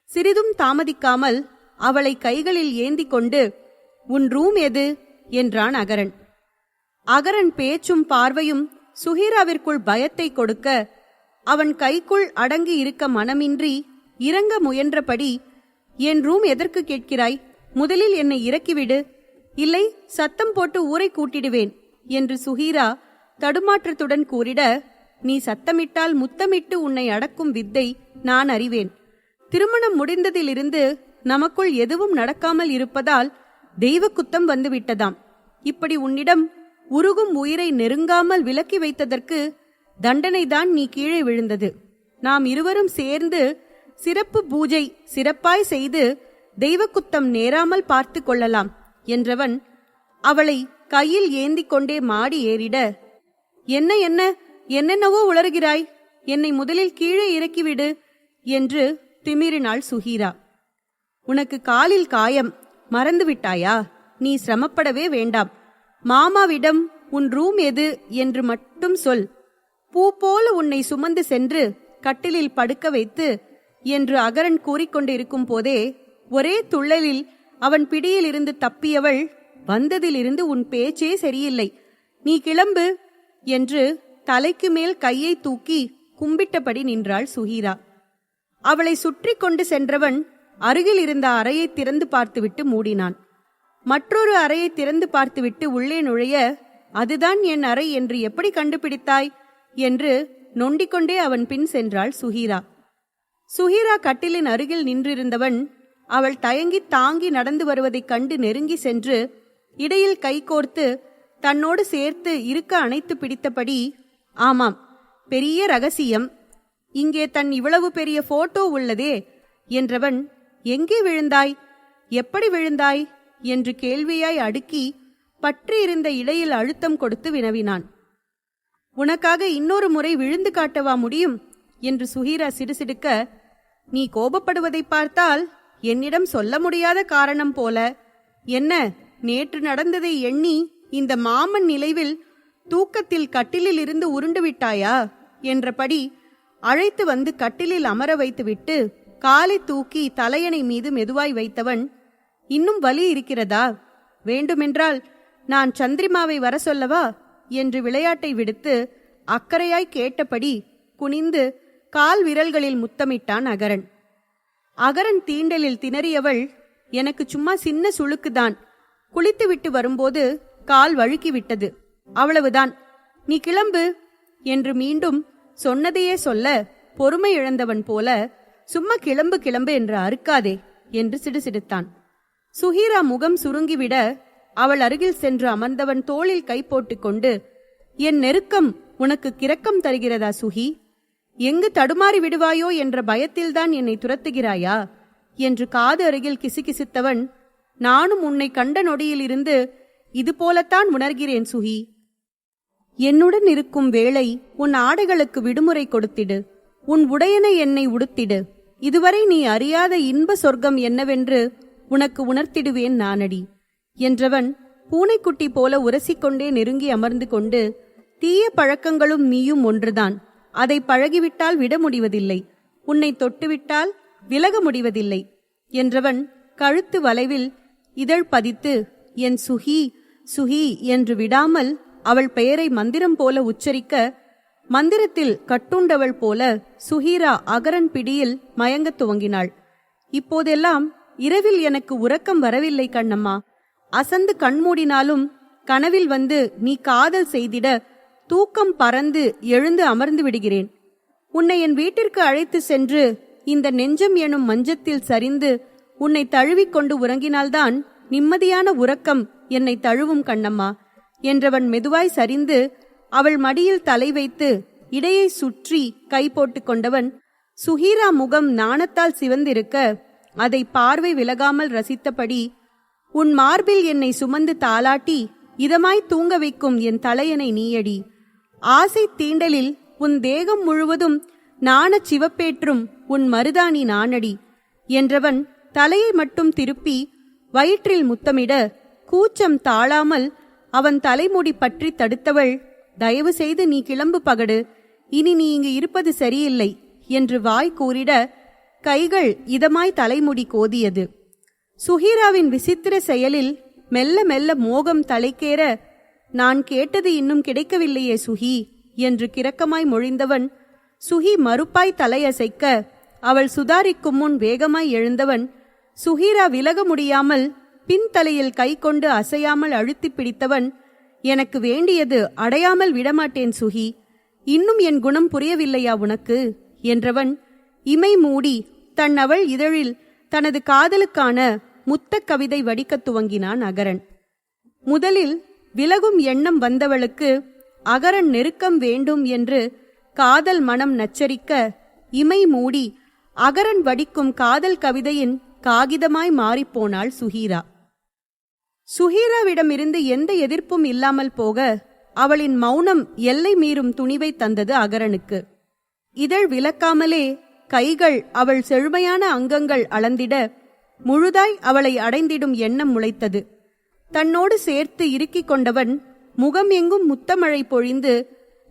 சிறிதும் தாமதிக்காமல் அவளை கைகளில் ஏந்தி கொண்டு, உன் ரூம் எது என்றான் அகரன். அகரன் பேச்சும் பார்வையும் சுஹீராவிற்குள் பயத்தை கொடுக்க, அவன் கைக்குள் அடங்கி இருக்க மனமின்றி இறங்க முயன்றபடி, என் ரூம் எதற்கு கேட்கிறாய், முதலில் என்னை இறக்கிவிடு, இல்லை சத்தம் போட்டு ஊரை கூட்டிடுவேன் என்று சுஹீரா தடுமாற்றத்துடன் கூறிட, நீ சத்தமிட்டால் முத்தமிட்டு உன்னை அடக்கும் வித்தை நான் அறிவேன். திருமணம் முடிந்ததிலிருந்து நமக்குள் எதுவும் நடக்காமல் இருப்பதால் தெய்வ குத்தம் வந்து விட்டதாம். இப்படி உன்னிடம் உருகும் உயிரை நெருங்காமல் விலக்கி வைத்ததற்கு தண்டனைதான் நீ கீழே விழுந்தது. நாம் இருவரும் சேர்ந்து சிறப்பு பூஜை சிறப்பாய் செய்து தெய்வ குத்தம் நேராமல் பார்த்து கொள்ளலாம் என்றவன் அவளை கையில் ஏந்தி கொண்டே மாடி ஏறிட, என்ன என்ன என்னென்னவோ உளறுகிறாய், என்னை முதலில் கீழே இறக்கிவிடு என்று திமிரினாள் சுஹீரா. உனக்கு காலில் காயம், மறந்துவிட்டாயா? நீ சிரமப்படவே வேண்டாம், மாமாவிடம் உன் ரூம் எது என்று மட்டும் சொல், பூ போல உன்னை சுமந்து சென்று கட்டிலில் படுக்க வைத்து என்று அகரன் கூறிக்கொண்டிருக்கும் போதே ஒரே துள்ளலில் அவன் பிடியில் இருந்து தப்பியவள், வந்ததிலிருந்து உன் பேச்சே சரியில்லை, நீ கிளம்பு என்று தலைக்கு மேல் கையை தூக்கி கும்பிட்டபடி நின்றாள் சுஹீரா. அவளை சுற்றி கொண்டு சென்றவன் அருகில் இருந்த அறையை திறந்து பார்த்துவிட்டு மூடினான். மற்றொரு அறையை திறந்து பார்த்துவிட்டு உள்ளே நுழைய, அதுதான் என் அறை என்று எப்படி கண்டுபிடித்தாய் என்று நொண்டிக்கொண்டே அவன் பின் சென்றாள் சுஹீரா. சுஹீரா கட்டிலின் அருகில் நின்றிருந்தவன் அவள் தயங்கி தாங்கி நடந்து வருவதைக் கண்டு நெருங்கி சென்று இடையில் கை கோர்த்து தன்னோடு சேர்த்து இருக்க அணைத்து பிடித்தபடி, ஆமாம், பெரிய ரகசியம், இங்கே தன் இவ்வளவு பெரிய போட்டோ உள்ளதே என்றவன், எங்கே விழுந்தாய், எப்படி விழுந்தாய் என்று கேள்வியாய் அடுக்கி பற்றி இருந்த இடையில் அழுத்தம் கொடுத்து வினவினான். உனக்காக இன்னொரு முறை விழுந்து காட்டவா முடியும் என்று சுஹீரா சிடுசிடுக்க, நீ கோபப்படுவதை பார்த்தால் என்னிடம் சொல்ல முடியாத காரணம் போல, என்ன நேற்று நடந்ததை எண்ணி இந்த மாமன் நிலைவில் தூக்கத்தில் கட்டிலில் இருந்து உருண்டு விட்டாயா என்றபடி அழைத்து வந்து கட்டிலில் அமர வைத்துவிட்டு காலை தூக்கி தலையணை மீது மெதுவாய் வைத்தவன், இன்னும் வலி இருக்கிறதா? வேண்டுமென்றால் நான் சந்திரிமாவை வர சொல்லவா என்று விளையாட்டை விடுத்து அக்கறையாய் கேட்டபடி குனிந்து கால் விரல்களில் முத்தமிட்டான் அகரன். அகரன் தீண்டலில் திணறியவள், எனக்கு சும்மா சின்ன சுளுக்குதான், குளித்துவிட்டு வரும்போது கால் வழுக்கிவிட்டது, அவ்வளவுதான், நீ கிளம்பு என்று மீண்டும் சொன்னதையே சொல்ல பொறுமை இழந்தவன் போல, சும்மா கிளம்பு கிளம்பு என்று அறுக்காதே என்று சிடுசிடுத்தான். சுஹீரா முகம் சுருங்கிவிட அவள் அருகில் சென்று அமர்ந்தவன் தோளில் கை போட்டுக்கொண்டு, என் நெருக்கம் உனக்கு கிறக்கம் தருகிறதா சுஹி? எங்கு தடுமாறி விடுவாயோ என்ற பயத்தில்தான் என்னை துரத்துகிறாயா என்று காது அருகில் கிசுகிசுத்தவன், நானும் உன்னை கண்ட நொடியிலிருந்து இது போலத்தான் உணர்கிறேன் சுஹி. என்னுடன் இருக்கும் வேளை உன் ஆடைகளுக்கு விடுமுறை கொடுத்திடு, உன் உடையனை என்னை உடுத்திடு, இதுவரை நீ அறியாத இன்ப சொர்க்கம் என்னவென்று உனக்கு உணர்த்திடுவேன் நானடி என்றவன் பூனைக்குட்டி போல உரசிக்கொண்டே நெருங்கி அமர்ந்து கொண்டு, தீய பழக்கங்களும் நீயும் ஒன்றுதான், அதை பழகிவிட்டால் விட முடிவதில்லை, உன்னை தொட்டுவிட்டால் விலக முடிவதில்லை என்றவன் கழுத்து வளைவில் இதழ் பதித்து, என் சுஹி சுஹி என்று விடாமல் அவள் பெயரை மந்திரம் போல உச்சரிக்க, மந்திரத்தில் கட்டுண்டவள் போல சுஹீரா அகரன் பிடியில் மயங்கத் துவங்கினாள். இப்போதெல்லாம் இரவில் எனக்கு உறக்கம் வரவில்லை கண்ணம்மா, அசந்து கண்மூடினாலும் கனவில் வந்து நீ காதல் செய்திட தூக்கம் பறந்து எழுந்து அமர்ந்து விடுகிறேன். உன்னை என் வீட்டிற்கு அழைத்து சென்று இந்த நெஞ்சம் எனும் மஞ்சத்தில் சரிந்து உன்னை தழுவிக்கொண்டு உறங்கினால்தான் நிம்மதியான உறக்கம் என்னை தழுவும் கண்ணம்மா என்றவன் மெதுவாய் சரிந்து அவள் மடியில் தலை வைத்து இடையை சுற்றி கை போட்டு கொண்டவன் சுஹீரா முகம் நாணத்தால் சிவந்திருக்க அதை பார்வை விலகாமல் ரசித்தபடி, உன் மார்பில் என்னை சுமந்து தாலாட்டி இதமாய் தூங்க வைக்கும் என் தலையணை நீயடி, ஆசை தீண்டலில் உன் தேகம் முழுவதும் நாணச் சிவப்பேற்றும் உன் மருதாணி நானடி என்றவன் தலையை மட்டும் திருப்பி வயிற்றில் முத்தமிட கூச்சம் தாழாமல் அவன் தலைமுடி பற்றி தடுத்தவள், தயவு செய்து நீ கிளம்பு பகடு, இனி நீ இங்கு இருப்பது சரியில்லை என்று வாய் கூறிட கைகள் இதமாய் தலைமுடி கோதியது. சுஹீராவின் விசித்திர செயலில் மெல்ல மெல்ல மோகம் தலைக்கேற, நான் கேட்டது இன்னும் கிடைக்கவில்லையே சுஹி என்று கிறக்கமாய் மொழிந்தவன் சுஹி மறுப்பாய் தலையசைக்க அவள் சுதாரிக்கும் முன் வேகமாய் எழுந்தவன் சுஹீரா விலக முடியாமல் பின்தலையில் கை கொண்டு அசையாமல் அழுத்தி பிடித்தவன், எனக்கு வேண்டியது அடையாமல் விடமாட்டேன் சுஹி, இன்னும் என் குணம் புரியவில்லையா உனக்கு என்றவன் இமை மூடி தன் அவள் இதழில் தனது காதலுக்கான முத்தக் கவிதை வடிக்கத் துவங்கினான் அகரன். முதலில் விலகும் எண்ணம் வந்தவளுக்கு அகரன் நெருக்கம் வேண்டும் என்று காதல் மனம் நச்சரிக்க இமை மூடி அகரன் வடிக்கும் காதல் கவிதையின் காகிதமாய் மாறிப்போனாள் சுஹீரா. சுஹீராவிடமிருந்து எந்த எதிர்ப்பும் இல்லாமல் போக அவளின் மௌனம் எல்லை மீறும் துணிவை தந்தது அகரனுக்கு. இதழ் விலக்காமலே கைகள் அவள் செழுமையான அங்கங்கள் அளந்திட முழுதாய் அவளை அடைந்திடும் எண்ணம் முளைத்தது. தன்னோடு சேர்த்து இறுக்கிக் கொண்டவன் முகம் எங்கும் முத்தமழை பொழிந்து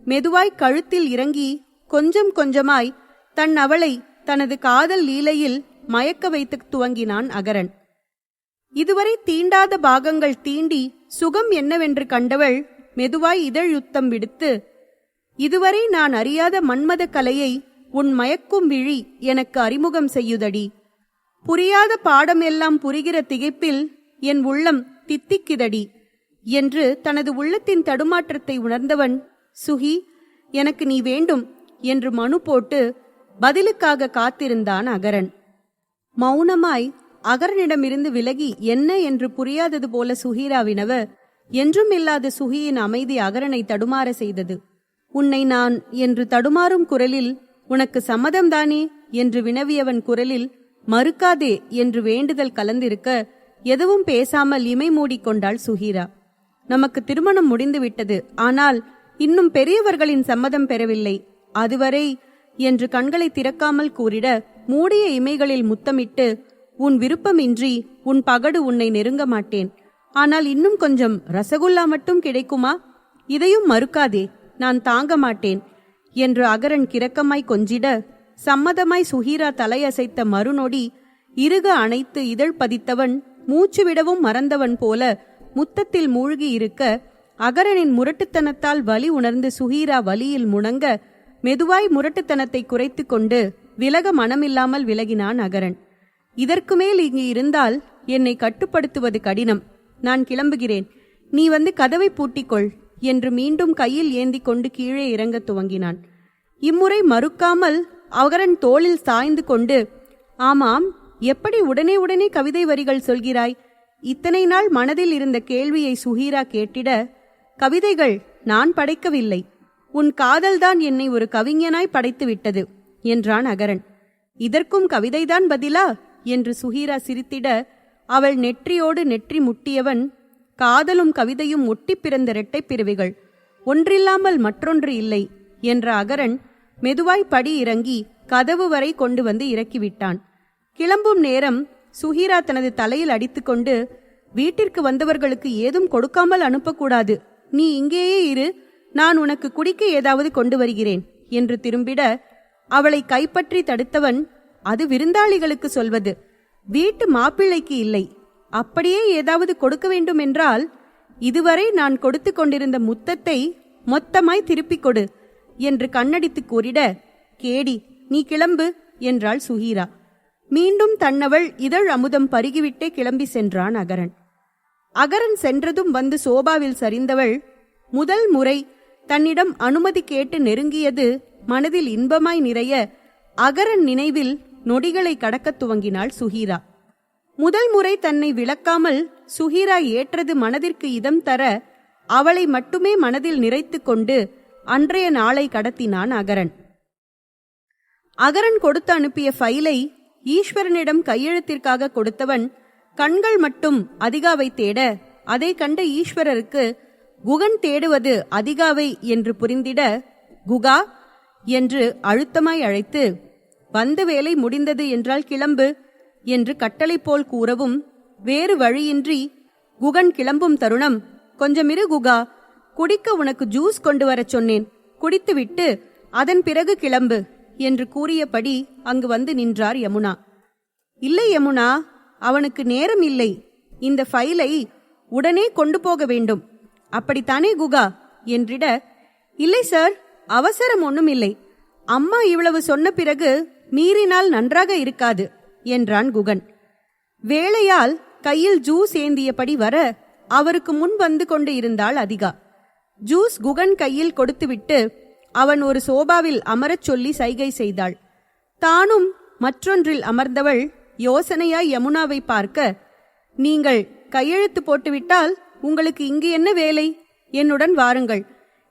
மெதுவாய் கழுத்தில் இறங்கி கொஞ்சம் கொஞ்சமாய் தன் அவளை தனது காதல் லீலையில் மயக்க வைத்து துவங்கினான் அகரன். இதுவரை தீண்டாத பாகங்கள் தீண்டி சுகம் என்னவென்று கண்டவள் மெதுவாய் இதழ் யுத்தம் விடுத்து, இதுவரை நான் அறியாத மன்மத கலையை உன் மயக்கும் விழி எனக்கு அறிமுகம் செய்யுதடி, புரியாத பாடமெல்லாம் புரிகிற திகைப்பில் என் உள்ளம் தித்திக்குதடி என்று தனது உள்ளத்தின் தடுமாற்றத்தை உணர்ந்தவன், சுஹி எனக்கு நீ வேண்டும் என்று மனு போட்டு பதிலுக்காக காத்திருந்தான் அகரன். மௌனமாய் அகரனிடமிருந்து விலகி என்ன என்று புரியாதது போல சுஹீரா வினவ, என்றும் இல்லாத சுஹியின் அமைதி அகரனை தடுமாற செய்தது. உன்னை நான் என்று தடுமாறும் குரலில், உனக்கு சம்மதம்தானே என்று வினவியவன் குரலில் மறுக்காதே என்று வேண்டுதல் கலந்திருக்க எதுவும் பேசாமல் இமை மூடிக்கொண்டாள் சுஹீரா. நமக்கு திருமணம் முடிந்துவிட்டது, ஆனால் இன்னும் பெரியவர்களின் சம்மதம் பெறவில்லை, அதுவரை என்று கண்களை திறக்காமல் கூறிட மூடிய இமைகளில் முத்தமிட்டு, உன் விருப்பமின்றி உன் பகடு உன்னை நெருங்க மாட்டேன், ஆனால் இன்னும் கொஞ்சம் ரசகுல்லா மட்டும் கிடைக்குமா, இதையும் மறுக்காதே, நான் தாங்க மாட்டேன் என்று அகரன் கிறக்கமாய் கொஞ்சிட, சம்மதமாய் சுஹீரா தலையசைத்த மறுநொடி இறுக அணைத்து இதழ் பதித்தவன் மூச்சு விடவும் மறந்தவன் போல முத்தத்தில் மூழ்கி இருக்க, அகரனின் முரட்டுத்தனத்தால் வலி உணர்ந்து சுஹீரா வலியில் முணங்க, மெதுவாய் முரட்டுத்தனத்தை குறைத்து கொண்டு விலக மனமில்லாமல் விலகினான் அகரன். இதற்கு மேல் இங்கு இருந்தால் என்னை கட்டுப்படுத்துவது கடினம். நான் கிளம்புகிறேன். நீ வந்து கதவை பூட்டிக்கொள் என்று மீண்டும் கையில் ஏந்தி கொண்டு கீழே இறங்கத் துவங்கினான். இம்முறை மறுக்காமல் அகரன் தோளில் சாய்ந்து கொண்டு, ஆமாம், எப்படி உடனே உடனே கவிதை வரிகள் சொல்கிறாய்? இத்தனை நாள் மனதில் இருந்த கேள்வியை சுஹீரா கேட்டிட, கவிதைகள் நான் படைக்கவில்லை, உன் காதல்தான் என்னை ஒரு கவிஞனாய் படைத்து விட்டது என்றான் அகரன். இதற்கும் கவிதைதான் பதிலா என்று சுஹீரா சிரித்திட, அவள் நெற்றியோடு நெற்றி முட்டியவன், காதலும் கவிதையும் ஒட்டி பிறந்த இரட்டைப் பிறவிகள், ஒன்றில்லாமல் மற்றொன்று இல்லை என்ற அகரன் மெதுவாய் படி இறங்கி கதவு வரை கொண்டு வந்து இறக்கிவிட்டான். கிளம்பும் நேரம் சுஹீரா தனது தலையில் அடித்துக்கொண்டு, வீட்டிற்கு வந்தவர்களுக்கு ஏதும் கொடுக்காமல் அனுப்பக்கூடாது, நீ இங்கேயே இரு, நான் உனக்கு குடிக்க ஏதாவது கொண்டு வருகிறேன் என்று திரும்பிட, அவளை கைப்பற்றி தடுத்தவன், அது விருந்தாளிகளுக்கு சொல்வது, வீட்டு மாப்பிள்ளைக்கு இல்லை. அப்படியே ஏதாவது கொடுக்க வேண்டும் என்றால் இதுவரை நான் கொடுத்து கொண்டிருந்த முத்தத்தை மொத்தமாய் திருப்பிக் கொடு என்று கண்ணடித்து கூறிட, கேடி, நீ கிளம்பு என்றாள் சுஹீரா. மீண்டும் தன்னவள் இதழ் அமுதம் பருகிவிட்டே கிளம்பி சென்றான் அகரன். அகரன் சென்றதும் வந்து சோபாவில் சரிந்தவள் முதல் முறை தன்னிடம் அனுமதி கேட்டு நெருங்கியது மனதில் இன்பமாய் நிறைய, அகரன் நினைவில் நொடிகளை கடக்கத் துவங்கினாள் சுஹீரா. முதல் முறை தன்னை விளக்காமல் சுஹீரா ஏற்றது மனதிற்கு இதம் தர, அவளை மட்டுமே மனதில் நிறைத்து கொண்டு அன்றைய நாளை கடத்தினான் அகரன். அகரன் கொடுத்து அனுப்பிய ஃபைலை ஈஸ்வரனிடம் கையெழுத்திற்காக கொடுத்தவன் கண்கள் மட்டும் அதிகாவை தேட, அதை கண்ட ஈஸ்வரருக்கு குகன் தேடுவது அதிகாவை என்று புரிந்திட, குகா என்று அழுத்தமாய் அழைத்து, வந்த வேலை முடிந்தது என்றால் கிளம்பு என்று கட்டளை போல் கூறவும், வேறு வழியின்றி குகன் கிளம்பும் தருணம், கொஞ்சமிரு குகா, குடிக்க உனக்கு ஜூஸ் கொண்டு வரச் சொன்னேன், குடித்துவிட்டு அதன் பிறகு கிளம்பு என்று கூறியபடி அங்கு வந்து நின்றார் யமுனா. இல்லை யமுனா, அவனுக்கு நேரம் இல்லை, இந்த ஃபைலை உடனே கொண்டு போக வேண்டும், அப்படித்தானே குகா என்றிட, இல்லை சார், அவசரம் ஒன்றும் இல்லை, அம்மா இவ்வளவு சொன்ன பிறகு மீறினால் நன்றாக இருக்காது என்றான் குகன். வேளையால் கையில் ஜூஸ் ஏந்தியபடி வர அவருக்கு முன் வந்து கொண்டு இருந்தாள் அதிகா. ஜூஸ் குகன் கையில் கொடுத்துவிட்டு அவன் ஒரு சோபாவில் அமரச் சொல்லி சைகை செய்தாள். தானும் மற்றொன்றில் அமர்ந்தவள் யோசனையாய் யமுனாவை பார்க்க, நீங்கள் கையெழுத்து போட்டுவிட்டால் உங்களுக்கு இங்கு என்ன வேலை, என்னுடன் வாருங்கள்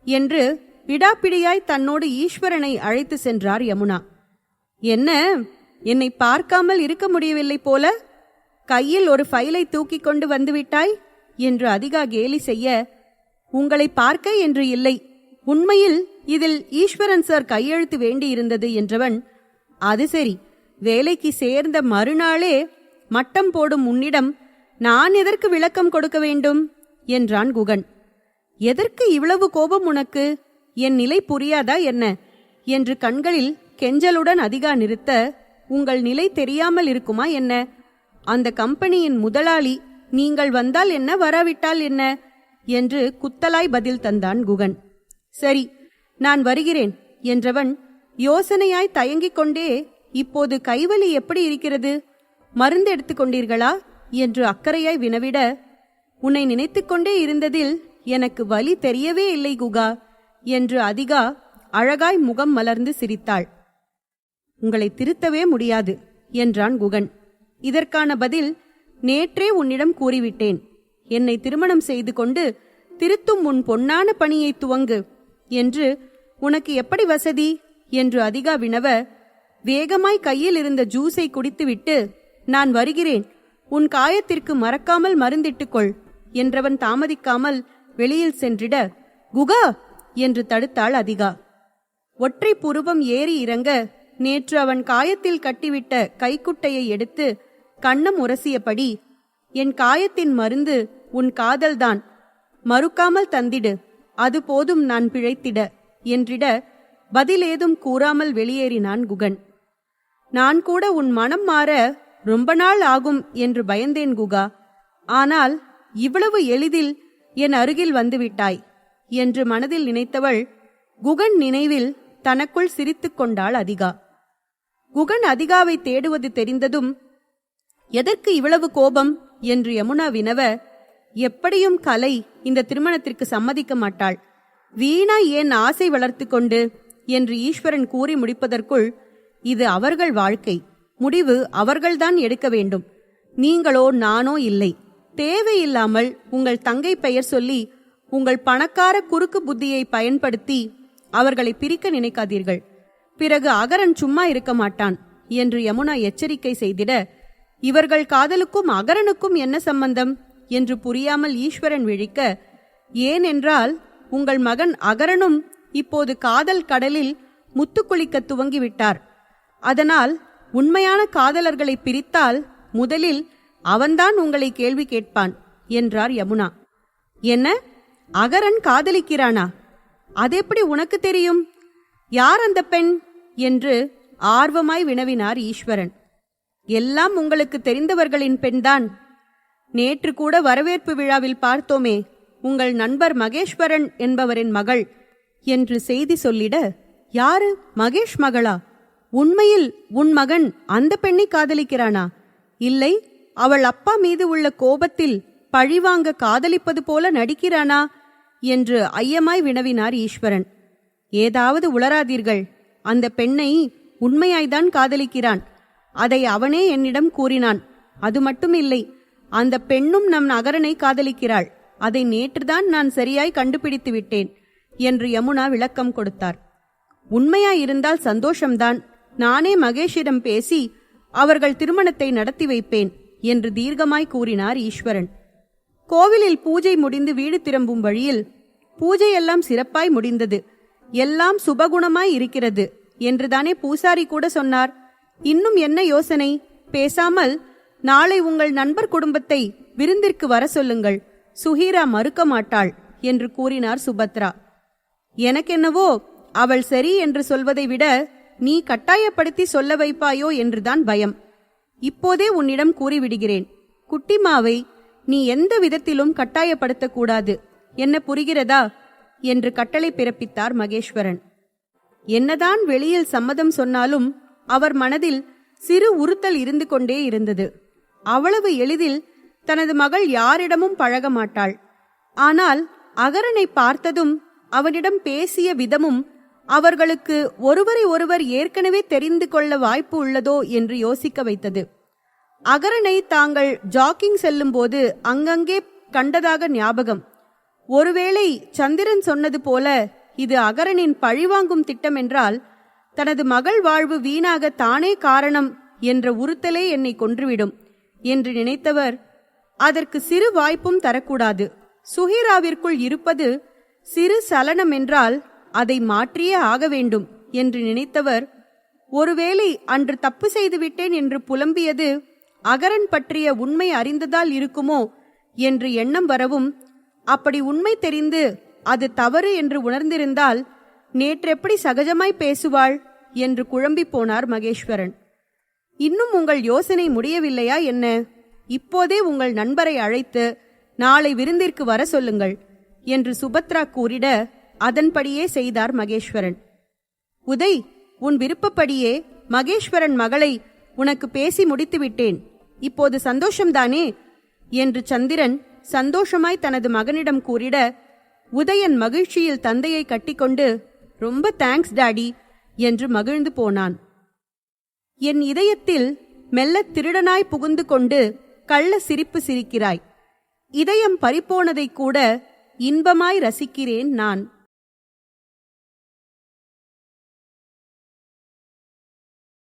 என்று விடாப்பிடியாய் தன்னோடு ஈஸ்வரனை அழைத்து சென்றார் யமுனா. என்ன, என்னை பார்க்காமல் இருக்க முடியவில்லை போல, கையில் ஒரு ஃபைலை தூக்கி கொண்டு வந்துவிட்டாய் என்று அதிகா கேலி செய்ய, உங்களை பார்க்க என்று இல்லை, உண்மையில் இதில் ஈஸ்வரன் சார் கையெழுத்து வேண்டியிருந்தது என்றவன், அது சரி, வேலைக்கு சேர்ந்த மறுநாளே மட்டம் போடும் உன்னிடம் நான் எதற்கு விளக்கம் கொடுக்க வேண்டும் என்றான் குகன். எதற்கு இவ்வளவு கோபம் உனக்கு, என் நிலை புரியாதா என்ன என்று கண்களில் கெஞ்சலுடன் அதிகா நிறுத்த, உங்கள் நிலை தெரியாமல் இருக்குமா என்ன, அந்த கம்பெனியின் முதலாளி, நீங்கள் வந்தால் என்ன வராவிட்டால் என்ன என்று குத்தலாய் பதில் தந்தான் குகன். சரி, நான் வருகிறேன் என்றவன் யோசனையாய் தயங்கிக் கொண்டே, இப்போது கைவலி எப்படி இருக்கிறது, மருந்து எடுத்துக்கொண்டீர்களா என்று அக்கறையாய் வினவிட, உன்னை நினைத்துக்கொண்டே இருந்ததில் எனக்கு வலி தெரியவே இல்லை குகா என்று அதிகா அழகாய் முகம் மலர்ந்து சிரித்தாள். உங்களை திருத்தவே முடியாது என்றான் குகன். இதற்கான பதில் நேற்றே உன்னிடம் கூறிவிட்டேன். என்னை திருமணம் செய்து கொண்டு திருத்தும் உன் பொன்னான பணியை துவங்கு என்று உனக்கு எப்படி வசதி என்று அதிகா வினவ, வேகமாய் கையில் இருந்த ஜூஸை குடித்துவிட்டு, நான் வருகிறேன், உன் காயத்திற்கு மறக்காமல் மருந்திட்டுக்கொள் என்றவன் தாமதிக்காமல் வெளியில் சென்றிட, குகா என்று தடுத்தாள் அதிகா. ஒற்றை புருவம் ஏறி இறங்க நேற்று அவன் காயத்தில் கட்டிவிட்ட கைக்குட்டையை எடுத்து கண்ணம் உரசியபடி, என் காயத்தின் மருந்து உன் காதல்தான், மறுக்காமல் தந்திடு, அது போதும் நான் பிழைத்திட என்றிட, பதிலேதும் கூறாமல் வெளியேறினான் குகன். நான் கூட உன் மனம் மாற ரொம்ப நாள் ஆகும் என்று பயந்தேன் குகா. ஆனால் இவ்வளவு எளிதில் என் அருகில் வந்துவிட்டாய் என்று மனதில் நினைத்தவள் குகன் நினைவில் தனக்குள் சிரித்துக் கொண்டாள் அதிகா. குகன் அதிகாவை தேடுவது தெரிந்ததும் எதற்கு இவ்வளவு கோபம் என்று யமுனா வினவ, எப்படியும் கலை இந்த திருமணத்திற்கு சம்மதிக்க மாட்டாள், வீணா ஏன் ஆசை வளர்த்து கொண்டு என்று ஈஸ்வரன் கூறி முடிப்பதற்குள், இது அவர்கள் வாழ்க்கை, முடிவு அவர்கள்தான் எடுக்க வேண்டும், நீங்களோ நானோ இல்லை, தேவையில்லாமல் உங்கள் தங்கை பெயர் சொல்லி உங்கள் பணக்கார குறுக்கு புத்தியை பயன்படுத்தி அவர்களை பிரிக்க நினைக்காதீர்கள், பிறகு அகரன் சும்மா இருக்க மாட்டான் என்று யமுனா எச்சரிக்கை செய்திட, இவர்கள் காதலுக்கும் அகரனுக்கும் என்ன சம்பந்தம் என்று புரியாமல் ஈஸ்வரன் விழிக்க, ஏனென்றால் உங்கள் மகன் அகரனும் இப்போது காதல் கடலில் முத்துக்குளிக்க துவங்கிவிட்டார். அதனால் உண்மையான காதலர்களை பிரித்தால் முதலில் அவன்தான் உங்களை கேள்வி கேட்பான் என்றார் யமுனா. என்ன, அகரன் காதலிக்கிறானா? அதெப்படி உனக்கு தெரியும்? யார் அந்த பெண் என்று ஆர்வமாய் வினவினார் ஈஸ்வரன். எல்லாம் உங்களுக்கு தெரிந்தவர்களின் பெண்தான். நேற்று கூட வரவேற்பு விழாவில் பார்த்தோமே, உங்கள் நண்பர் மகேஸ்வரன் என்பவரின் மகள் என்று செய்தி சொல்லிட, யாரு மகேஷ் மகளா? உண்மையில் உன் மகன் அந்த பெண்ணை காதலிக்கிறானா? இல்லை, அவள் அப்பா மீது உள்ள கோபத்தில் பழிவாங்க காதலிப்பது போல நடிக்கிறானா என்று ஐயமாய் வினவினார் ஈஸ்வரன். ஏதாவது உளராதீர்கள், அந்த பெண்ணை உண்மையாய்தான் காதலிக்கிறான். அதை அவனே என்னிடம் கூறினான். அது மட்டும் இல்லை, அந்த பெண்ணும் நம் அகரனை காதலிக்கிறாள். அதை நேற்றுதான் நான் சரியாய் கண்டுபிடித்து விட்டேன் என்று யமுனா விளக்கம் கொடுத்தார். உண்மையாயிருந்தால் சந்தோஷம்தான், நானே மகேஷிடம் பேசி அவர்கள் திருமணத்தை நடத்தி வைப்பேன் என்று தீர்க்கமாய் கூறினார் ஈஸ்வரன். கோவிலில் பூஜை முடிந்து வீடு திரும்பும் வழியில், பூஜையெல்லாம் சிறப்பாய் முடிந்தது, எல்லாம் சுபகுணமாய் இருக்கிறது என்றுதானே பூசாரி கூட சொன்னார். இன்னும் என்ன யோசனை? பேசாமல் நாளை உங்கள் நண்பர் குடும்பத்தை விருந்திற்கு வர சொல்லுங்கள், சுஹீரா மறுக்க மாட்டாள் என்று கூறினார் சுபத்ரா. எனக்கென்னவோ அவள் சரி என்று சொல்வதை விட நீ கட்டாயப்படுத்தி சொல்ல வைப்பாயோ என்றுதான் பயம். இப்போதே உன்னிடம் கூறிவிடுகிறேன், குட்டிமாவை நீ எந்த விதத்திலும் கட்டாயப்படுத்தக்கூடாது, என்ன புரிகிறதா என்று கட்டளை பிறப்பித்தார் மகேஸ்வரன். என்னதான் வெளியில் சம்மதம் சொன்னாலும் அவர் மனதில் சிறு உறுத்தல் இருந்து கொண்டே இருந்தது. அவ்வளவு எளிதில் தனது மகள் யாரிடமும் பழக மாட்டாள். ஆனால் அகரனை பார்த்ததும் அவனிடம் பேசிய விதமும் அவர்களுக்கு ஒருவரை ஒருவர் ஏற்கனவே தெரிந்து கொள்ள வாய்ப்பு உள்ளதோ என்று யோசிக்க வைத்தது. அகரனை தாங்கள் ஜாக்கிங் செல்லும்போது அங்கங்கே கண்டதாக ஞாபகம். ஒருவேளை சந்திரன் சொன்னது போல இது அகரனின் பழிவாங்கும் திட்டம் என்றால் தனது மகள் வாழ்வு வீணாக தானே காரணம் என்ற உறுத்தலே என்னை கொன்றுவிடும் என்று நினைத்தவர், அதற்கு சிறு வாய்ப்பும் தரக்கூடாது. சுஹீராவிற்குள் இருப்பது சிறு சலனம் என்றால் அதை மாற்றியே ஆக வேண்டும் என்று நினைத்தவர், ஒருவேளை அன்று தப்பு செய்துவிட்டேன் என்று புலம்பியது அகரன் பற்றிய உண்மை அறிந்ததால் இருக்குமோ என்று எண்ணம் வரவும், அப்படி உண்மை தெரிந்து அது தவறு என்று உணர்ந்திருந்தால் நேற்றெப்படி சகஜமாய் பேசுவாள் என்று குழம்பி போனார் மகேஸ்வரன். இன்னும் உங்கள் யோசனை முடியவில்லையா என்ன? இப்போதே உங்கள் நண்பரை அழைத்து நாளை விருந்திற்கு வர சொல்லுங்கள் என்று சுபத்ரா கூறிட, அதன்படியே செய்தார் மகேஸ்வரன். உதய், உன் விருப்பப்படியே மகேஸ்வரன் மகளை உனக்கு பேசி முடித்து விட்டேன், இப்போது சந்தோஷம்தானே என்று சந்திரன் சந்தோஷமாய் தனது மகனிடம் கூறிட, உதயன் மகிழ்ச்சியில் தந்தையை கட்டிக்கொண்டு, ரொம்ப தேங்க்ஸ் டாடி என்று மகிழ்ந்து போனான். என் இதயத்தில் மெல்ல திருடனாய் புகுந்து கொண்டு கள்ள சிரிப்பு சிரிக்கிறாய். இதயம் பறிப்போனதை கூட இன்பமாய் ரசிக்கிறேன் நான்.